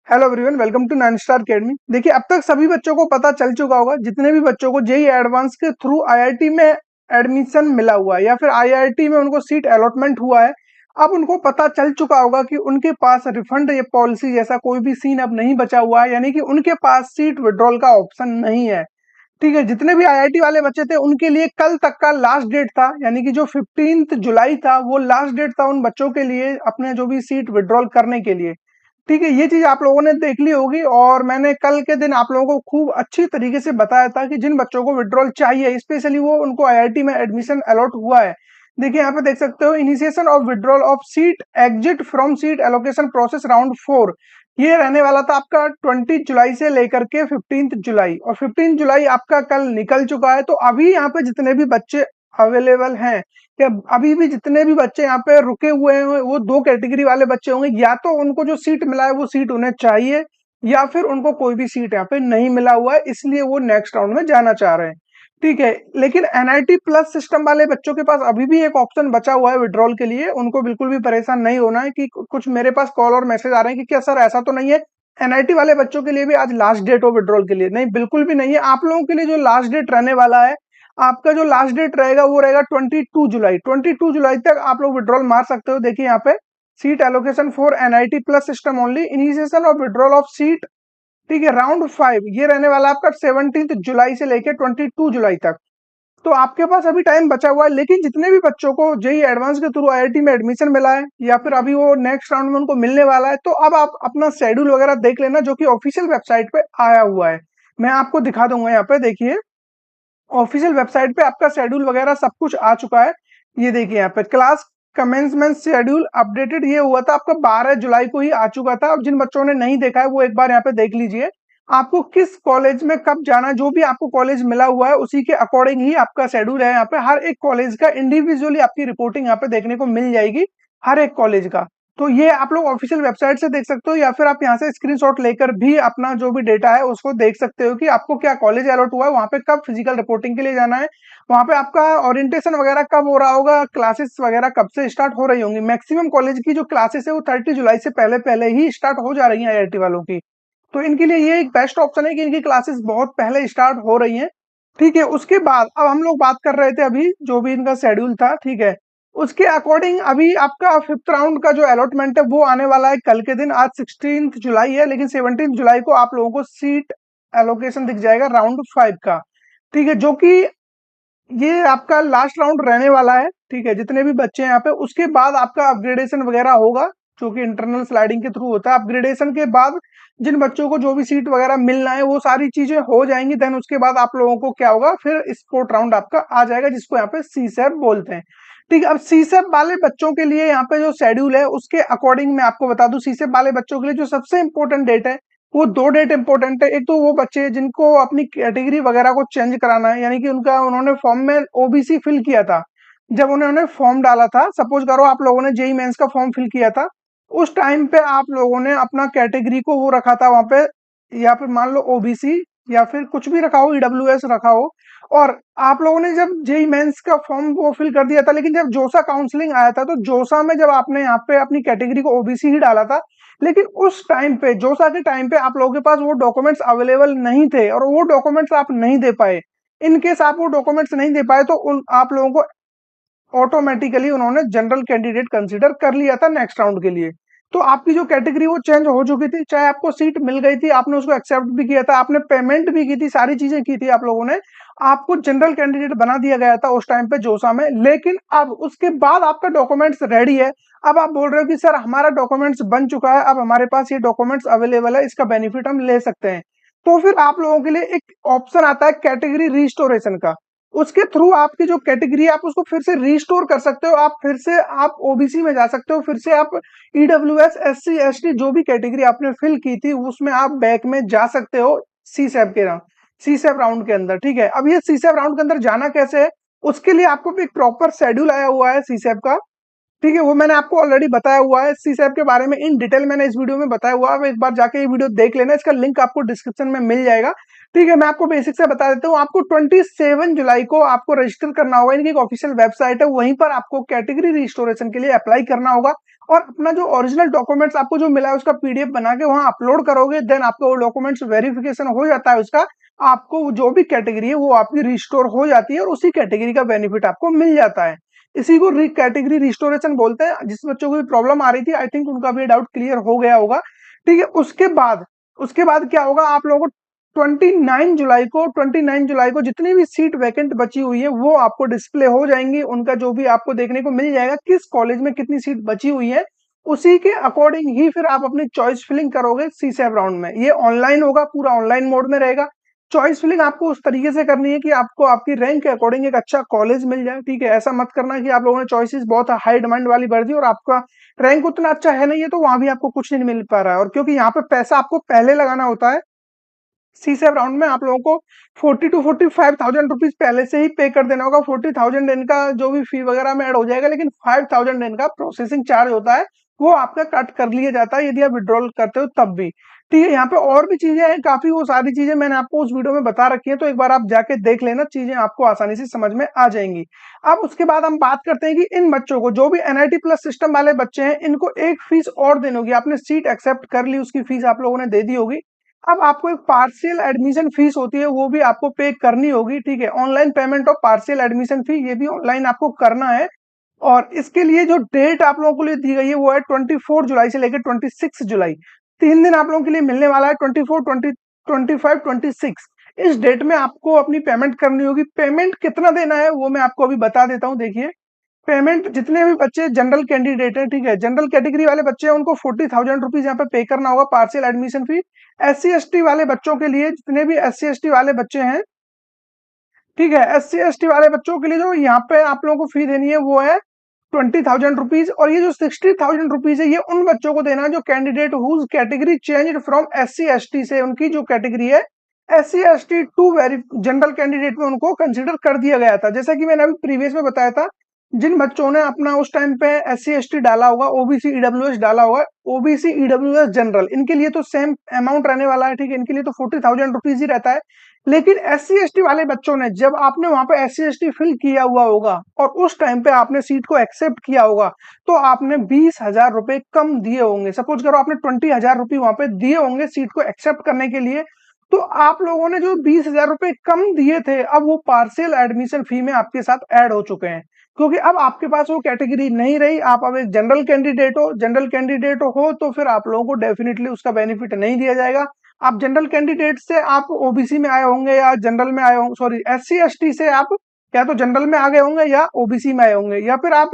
Hello everyone, welcome to 9 star academy. देखिए, अब तक सभी बच्चों को पता चल चुका होगा, जितने भी बच्चों को जेईई एडवांस के थ्रू आईआईटी में एडमिशन मिला हुआ है या फिर आईआईटी में उनको सीट अलॉटमेंट हुआ है, अब उनको पता चल चुका होगा कि उनके पास रिफंड ये पॉलिसी जैसा कोई भी सीन अब नहीं बचा हुआ है, यानी कि उनके पास सीट विड्रॉल का ऑप्शन नहीं है। ठीक है, जितने भी आईआईटी वाले बच्चे थे उनके लिए कल तक का लास्ट डेट था, यानी कि जो 15 जुलाई था वो लास्ट डेट था उन बच्चों के लिए अपने जो भी सीट विड्रॉल करने के लिए। ठीक है, ये चीज आप लोगों ने देख ली होगी और मैंने कल के दिन आप लोगों को खूब अच्छी तरीके से बताया था कि जिन बच्चों को विड्रॉल चाहिए स्पेशली वो उनको आईआईटी में एडमिशन अलॉट हुआ है। देखिए, यहाँ पे देख सकते हो, initiation of withdrawal of seat, exit from seat allocation process round 4। ये रहने वाला था आपका 20 जुलाई से लेकर के 15 जुलाई, और 15 जुलाई आपका कल निकल चुका है। तो अभी यहाँ पे जितने भी बच्चे अवेलेबल हैं, कि अभी भी जितने भी बच्चे यहाँ पे रुके हुए हैं वो दो कैटेगरी वाले बच्चे होंगे, या तो उनको जो सीट मिला है वो सीट उन्हें चाहिए, या फिर उनको कोई भी सीट यहाँ पे नहीं मिला हुआ है, इसलिए वो नेक्स्ट राउंड में जाना चाह रहे हैं। ठीक है, लेकिन एनआईटी प्लस सिस्टम वाले बच्चों के पास अभी भी एक ऑप्शन बचा हुआ है विड्रॉल के लिए। उनको बिल्कुल भी परेशान नहीं होना है कि कुछ मेरे पास कॉल और मैसेज आ रहे हैं कि क्या सर ऐसा तो नहीं है एनआईटी वाले बच्चों के लिए भी आज लास्ट डेट हो विड्रॉल के लिए। नहीं, बिल्कुल भी नहीं है। आप लोगों के लिए जो लास्ट डेट रहने वाला है, आपका जो लास्ट डेट रहेगा वो रहेगा 22 जुलाई। 22 जुलाई तक आप लोग विड्रॉल मार सकते हो। देखिए यहाँ पे, seat allocation for NIT plus system only, initiation of withdrawal of seat. ठीक है, राउंड 5 ये रहने वाला आपका 17 जुलाई से लेकर 22 जुलाई तक। तो आपके पास अभी टाइम बचा हुआ है। लेकिन जितने भी बच्चों को जेईई एडवांस के थ्रू आईआईटी में एडमिशन मिला है या फिर अभी वो नेक्स्ट राउंड में उनको मिलने वाला है, तो अब आप अपना शेड्यूल वगैरह देख लेना, जो कि ऑफिशियल वेबसाइट पे आया हुआ है। मैं आपको दिखा दूंगा, यहाँ पे देखिए ऑफिशियल वेबसाइट पे आपका शेड्यूल वगैरह सब कुछ आ चुका है। ये देखिए यहाँ पे क्लास कमेंसमेंट शेड्यूल अपडेटेड, ये हुआ था आपका 12 जुलाई को ही आ चुका था। अब जिन बच्चों ने नहीं देखा है वो एक बार यहाँ पे देख लीजिए, आपको किस कॉलेज में कब जाना, जो भी आपको कॉलेज मिला हुआ है उसी के अकॉर्डिंग ही आपका शेड्यूल है। यहाँ पे हर एक कॉलेज का इंडिविजुअली आपकी रिपोर्टिंग यहाँ पे देखने को मिल जाएगी, हर एक कॉलेज का। तो ये आप लोग ऑफिशियल वेबसाइट से देख सकते हो, या फिर आप यहाँ से स्क्रीनशॉट लेकर भी अपना जो भी डेटा है उसको देख सकते हो कि आपको क्या कॉलेज अलॉट हुआ है, वहाँ पे कब फिजिकल रिपोर्टिंग के लिए जाना है, वहाँ पे आपका ओरिएंटेशन वगैरह कब हो रहा होगा, क्लासेस वगैरह कब से स्टार्ट हो रही होंगी। मैक्सिमम कॉलेज की जो क्लासेस है वो 30 जुलाई से पहले पहले ही स्टार्ट हो जा रही है आईआईटी वालों की। तो इनके लिए ये एक बेस्ट ऑप्शन है कि इनकी क्लासेस बहुत पहले स्टार्ट हो रही हैं। ठीक है, उसके बाद अब हम लोग बात कर रहे थे अभी जो भी इनका शेड्यूल था। ठीक है, उसके अकॉर्डिंग अभी आपका 5th राउंड का जो अलॉटमेंट है वो आने वाला है कल के दिन। आज 16 जुलाई है, लेकिन 17 जुलाई को आप लोगों को सीट एलोकेशन दिख जाएगा राउंड 5 का। ठीक है, जो कि ये आपका लास्ट राउंड रहने वाला है। ठीक है, जितने भी बच्चे हैं यहाँ पे, उसके बाद आपका अपग्रेडेशन वगैरह होगा, जो कि इंटरनल स्लाइडिंग के थ्रू होता है। अपग्रेडेशन के बाद जिन बच्चों को जो भी सीट वगैरह मिलना है वो सारी चीजें हो जाएंगी। देन उसके बाद आप लोगों को क्या होगा, फिर स्पोर्ट राउंड आपका आ जाएगा, जिसको यहाँ पे सीसैप बोलते हैं। ठीक है, अब सीसैप वाले बच्चों के लिए यहाँ पे जो शेड्यूल है उसके अकॉर्डिंग मैं आपको बता दूं, सीसैप वाले बच्चों के लिए जो सबसे इंपॉर्टेंट डेट है वो दो डेट इंपॉर्टेंट है। एक तो वो बच्चे जिनको अपनी कैटेगरी वगैरह को चेंज कराना है, यानी कि उनका उन्होंने फॉर्म में ओबीसी फिल किया था। जब उन्होंने फॉर्म डाला था, सपोज करो आप लोगों ने जेई मेंस का फॉर्म फिल किया था, उस टाइम पे आप लोगों ने अपना कैटेगरी को वो रखा था वहां पे, या फिर मान लो ओबीसी या फिर कुछ भी रखा हो, ईडब्ल्यूएस रखा हो। और आप लोगों ने जब जेई मेंस का फॉर्म वो फिल कर दिया था, लेकिन जब जोसा काउंसलिंग आया था तो जोसा में जब आपने यहाँ पे अपनी कैटेगरी को ओबीसी ही डाला था, लेकिन उस टाइम पे जोसा के टाइम पे आप लोगों के पास वो डॉक्यूमेंट्स अवेलेबल नहीं थे और वो डॉक्यूमेंट्स आप नहीं दे पाए। इन केस आप वो डॉक्यूमेंट्स नहीं दे पाए तो उन आप लोगों को ऑटोमेटिकली उन्होंने जनरल कैंडिडेट कंसीडर कर लिया था नेक्स्ट राउंड के लिए। तो आपकी जो कैटेगरी वो चेंज हो चुकी थी, चाहे आपको सीट मिल गई थी, आपने उसको एक्सेप्ट भी किया था, आपने पेमेंट भी की थी, सारी चीजें की थी आप लोगों ने, आपको जनरल कैंडिडेट बना दिया गया था उस टाइम पे जोसा में। लेकिन अब उसके बाद आपका डॉक्यूमेंट्स रेडी है, अब आप बोल रहे हो कि सर हमारा डॉक्यूमेंट्स बन चुका है, अब हमारे पास ये डॉक्यूमेंट्स अवेलेबल है, इसका बेनिफिट हम ले सकते हैं। तो फिर आप लोगों के लिए एक ऑप्शन आता है कैटेगरी रिस्टोरेशन का। उसके थ्रू आपकी जो कैटेगरी है आप उसको फिर से रिस्टोर कर सकते हो, आप फिर से आप ओबीसी में जा सकते हो, फिर से आप ईडब्ल्यूएस एससी एसटी जो भी कैटेगरी आपने फिल की थी उसमें आप बैक में जा सकते हो सीसैप राउंड के अंदर। ठीक है, अब ये सीसैप राउंड के अंदर जाना कैसे है, उसके लिए आपको भी एक प्रॉपर शेड्यूल आया हुआ है सीसैप का। ठीक है, वो मैंने आपको ऑलरेडी बताया हुआ है, सीसैप के बारे में इन डिटेल मैंने इस वीडियो में बताया हुआ है। आप एक बार जाके ये वीडियो देख लेना, इसका लिंक आपको डिस्क्रिप्शन में मिल जाएगा। ठीक है, मैं आपको बेसिक से बता देता हूँ, आपको 27 जुलाई को आपको रजिस्टर करना होगा, इनकी एक ऑफिशियल वेबसाइट है, वहीं पर आपको कैटेगरी रिस्टोरेशन के लिए अप्लाई करना होगा। और अपना जो ओरिजिनल डॉक्यूमेंट्स आपको जो मिला है उसका पीडीएफ बना के वहां अपलोड करोगे, देन आपका वो डॉक्यूमेंट्स वेरिफिकेशन हो जाता है उसका, आपको जो भी कैटेगरी है वो आपकी रिस्टोर हो जाती है और उसी कैटेगरी का बेनिफिट आपको मिल जाता है। इसी को कैटेगरी रिस्टोरेशन बोलते हैं। जिस बच्चों को भी प्रॉब्लम आ रही थी, आई थिंक उनका भी डाउट क्लियर हो गया होगा। ठीक है, उसके बाद क्या होगा, आप लोगों को 29 जुलाई को जितनी भी सीट वैकेंट बची हुई है वो आपको डिस्प्ले हो जाएंगी, उनका जो भी आपको देखने को मिल जाएगा किस कॉलेज में कितनी सीट बची हुई है, उसी के अकॉर्डिंग ही फिर आप अपनी चॉइस फिलिंग करोगे सीसैप राउंड में। ये ऑनलाइन होगा, पूरा ऑनलाइन मोड में रहेगा। चॉइस फिलिंग आपको उस तरीके से करनी है कि आपको आपकी रैंक के अकॉर्डिंग एक अच्छा कॉलेज मिल जाए। ठीक है, ऐसा मत करना कि आप लोगों ने चॉइसेस बहुत हाई डिमांड वाली भर दी और आपका रैंक उतना अच्छा है नहीं है तो वहां भी आपको कुछ नहीं मिल पा रहा है। और क्योंकि यहाँ पे पैसा आपको पहले लगाना होता है, सीसैप राउंड में आप लोगों को 40 to 45,000 रुपीज पहले से ही पे कर देना होगा। 40,000 इनका जो भी फी वगैरह में ऐड हो जाएगा, लेकिन 5,000 इनका प्रोसेसिंग चार्ज होता है, वो आपका कट कर लिया जाता है यदि आप विड्रॉल करते हो तब भी। ठीक है, यहाँ पे और भी चीजें हैं काफी, वो सारी चीजें मैंने आपको उस वीडियो में बता रखी है, तो एक बार आप जाके देख लेना, चीजें आपको आसानी से समझ में आ जाएंगी। अब उसके बाद हम बात करते हैं कि इन बच्चों को, जो भी एनआईटी प्लस सिस्टम वाले बच्चे हैं, इनको एक फीस और देनी होगी। आपने सीट एक्सेप्ट कर ली, उसकी फीस आप लोगों ने दे दी होगी। अब आपको एक पार्शियल एडमिशन फीस होती है, वो भी आपको पे करनी होगी। ठीक है, online payment of partial admission fee, ये भी ऑनलाइन आपको करना है। और इसके लिए जो डेट आप लोगों को लिए दी गई है वो है 24 जुलाई से लेकर 26 जुलाई, 3 दिन आप लोगों के लिए मिलने वाला है। 24, 20, 25, 26 इस डेट में आपको अपनी पेमेंट करनी होगी। पेमेंट कितना देना है वो मैं आपको अभी बता देता हूँ। देखिए, पेमेंट जितने भी बच्चे जनरल कैंडिडेट हैं, ठीक है, जनरल कैटेगरी वाले बच्चे हैं, उनको 40,000 रुपीज यहाँ पे पे करना होगा partial admission fee. SC ST वाले बच्चों के लिए, जितने भी SC ST वाले बच्चे हैं, ठीक है, SC ST वाले बच्चों के लिए जो यहाँ पे आप लोगों को फी देनी है वो है 20,000 रुपीज। और ये जो 60,000 रुपीज है ये उन बच्चों को देना है जो candidate whose category change from SC ST से, उनकी जो कैटेगरी है SC ST to very general candidate में उनको कंसिडर कर दिया गया था। जैसा कि मैंने अभी प्रीवियस में बताया था, जिन बच्चों ने अपना उस टाइम पे SC ST डाला होगा, OBC EWS डाला होगा, OBC EWS जनरल, इनके लिए तो सेम अमाउंट रहने वाला है। ठीक है, इनके लिए तो 40,000 रुपीज ही रहता है। लेकिन SC ST वाले बच्चों ने, जब आपने वहां पे SC ST फिल किया हुआ होगा और उस टाइम पे आपने सीट को एक्सेप्ट किया होगा, तो आपने 20,000 रुपए कम दिए होंगे। सपोज करो आपने 20,000 रुपए वहां पे दिए होंगे सीट को एक्सेप्ट करने के लिए, तो आप लोगों ने जो 20,000 रुपए कम दिए थे, अब वो पार्शियल एडमिशन फी में आपके साथ ऐड हो चुके हैं। क्योंकि अब आपके पास वो कैटेगरी नहीं रही, आप अब एक जनरल कैंडिडेट हो। जनरल कैंडिडेट हो तो फिर आप लोगों को डेफिनेटली उसका बेनिफिट नहीं दिया जाएगा। आप जनरल कैंडिडेट से आप ओबीसी में आए होंगे या जनरल में आए होंगे, सॉरी SC ST से आप या तो जनरल में आ गए होंगे या ओबीसी में आए होंगे, या फिर आप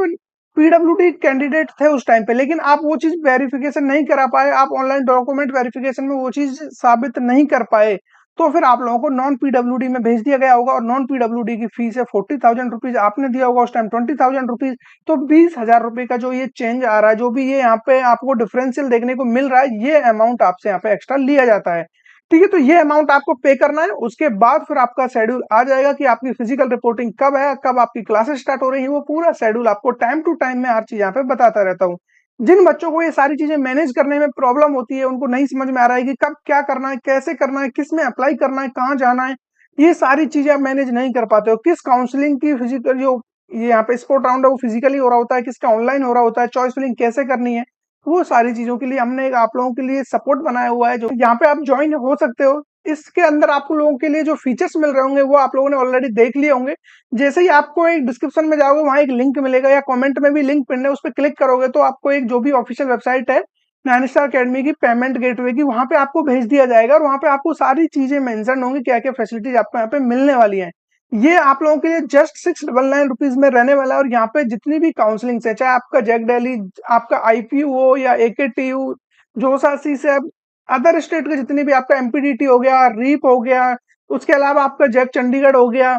पीडब्ल्यूडी कैंडिडेट थे उस टाइम पे, लेकिन आप वो चीज वेरिफिकेशन नहीं करा पाए, आप ऑनलाइन डॉक्यूमेंट वेरिफिकेशन में वो चीज साबित नहीं कर पाए, तो फिर आप लोगों को नॉन पीडब्ल्यूडी में भेज दिया गया होगा। और नॉन पीडब्ल्यूडी की फीस है 40,000 रुपीज, आपने दिया होगा उस टाइम 20,000 रुपीज। तो 20,000 रुपए का जो ये चेंज आ रहा है, जो भी ये यहाँ पे आपको डिफरेंशियल देखने को मिल रहा है, ये अमाउंट आपसे यहाँ पे एक्स्ट्रा लिया जाता है। ठीक है, तो ये अमाउंट आपको पे करना है। उसके बाद फिर आपका शेड्यूल आ जाएगा कि आपकी फिजिकल रिपोर्टिंग कब है, कब आपकी क्लासेस स्टार्ट हो रही है, वो पूरा शेड्यूल आपको टाइम टू टाइम में हर चीज यहाँ पे बताता रहता हूँ। जिन बच्चों को ये सारी चीजें मैनेज करने में प्रॉब्लम होती है, उनको नहीं समझ में आ रहा है कि कब क्या करना है, कैसे करना है, किस में अप्लाई करना है, कहाँ जाना है, ये सारी चीजें आप मैनेज नहीं कर पाते हो, किस काउंसलिंग की फिजिकल जो ये यहाँ पे स्पोर्ट राउंड है वो फिजिकली हो रहा होता है, किसका ऑनलाइन हो रहा होता है, चॉइस फिलिंग कैसे करनी है, वो सारी चीजों के लिए हमने एक आप लोगों के लिए सपोर्ट बनाया हुआ है, जो यहाँ पे आप ज्वाइन हो सकते हो। इसके अंदर आपको लोगों के लिए जो फीचर्स मिल रहे होंगे वो आप लोगों ने ऑलरेडी देख लिए होंगे। जैसे ही आपको एक डिस्क्रिप्शन में जाओगे, वहां एक लिंक मिलेगा या कमेंट में भी लिंक पिन है, उस पर क्लिक करोगे तो आपको एक जो भी ऑफिशियल वेबसाइट है नाइन स्टार अकेडमी की, पेमेंट गेटवे की, वहां पे आपको भेज दिया जाएगा। और वहां पे आपको सारी चीजें मेंशन होंगी, क्या क्या फैसिलिटीज आपको यहाँ पे मिलने वाली है। ये आप लोगों के लिए जस्ट 699 रुपीज में रहने वाला है। और यहाँ पे जितनी भी काउंसलिंग है, चाहे आपका जैक दिल्ली, आपका IPU हो या AKTU, जोसा सी से, अदर स्टेट के जितने भी, आपका MPDT हो गया, रीप हो गया, उसके अलावा आपका जैक चंडीगढ़ हो गया,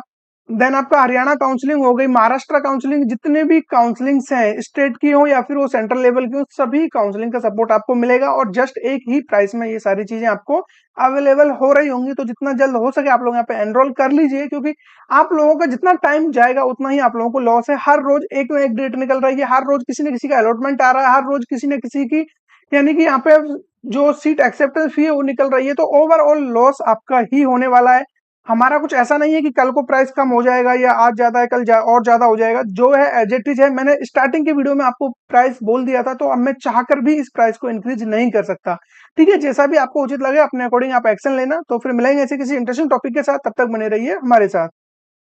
देन आपका हरियाणा काउंसलिंग हो गई, महाराष्ट्र काउंसलिंग, जितने भी काउंसलिंग्स हैं स्टेट की हो या फिर वो सेंट्रल लेवल की हो, सभी काउंसलिंग का सपोर्ट आपको मिलेगा। और जस्ट एक ही प्राइस में ये सारी चीजें आपको अवेलेबल हो रही होंगी। तो जितना जल्द हो सके आप लोग यहाँ पे एनरोल कर लीजिए, क्योंकि आप लोगों का जितना टाइम जाएगा उतना ही आप लोगों को लॉस है। हर रोज एक ना एक डेट निकल रही है, हर रोज किसी न किसी का अलॉटमेंट आ रहा है, हर रोज किसी न किसी की, यानी कि यहाँ पे जो सीट एक्सेप्टेंस फी है वो निकल रही है। तो ओवरऑल लॉस आपका ही होने वाला है। हमारा कुछ ऐसा नहीं है कि कल को प्राइस कम हो जाएगा या आज ज्यादा है और ज्यादा हो जाएगा, जो है एज इट इज है। मैंने स्टार्टिंग के वीडियो में आपको प्राइस बोल दिया था, तो अब मैं चाहकर भी इस प्राइस को इंक्रीज नहीं कर सकता। ठीक है, जैसा भी आपको उचित लगे अपने अकॉर्डिंग आप एक्शन लेना। तो फिर मिलेंगे ऐसे किसी इंटरेस्टिंग टॉपिक के साथ, तब तक बने रहिए हमारे साथ।